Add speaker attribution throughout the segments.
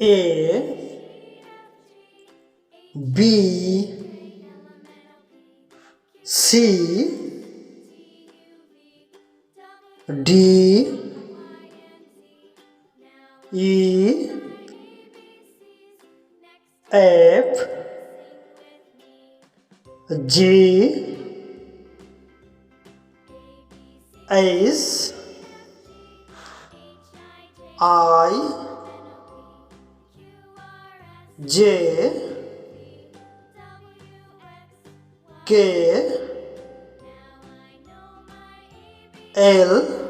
Speaker 1: A B C D E F G H I J K L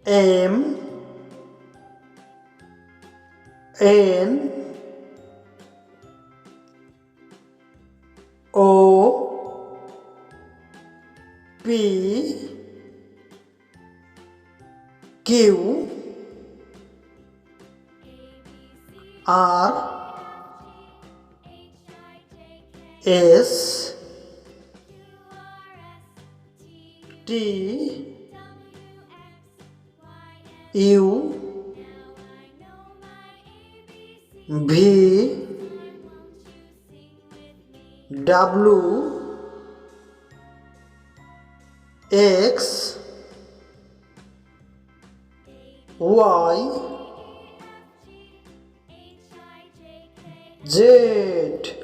Speaker 1: M N O P Q R S T U V W X Y Z.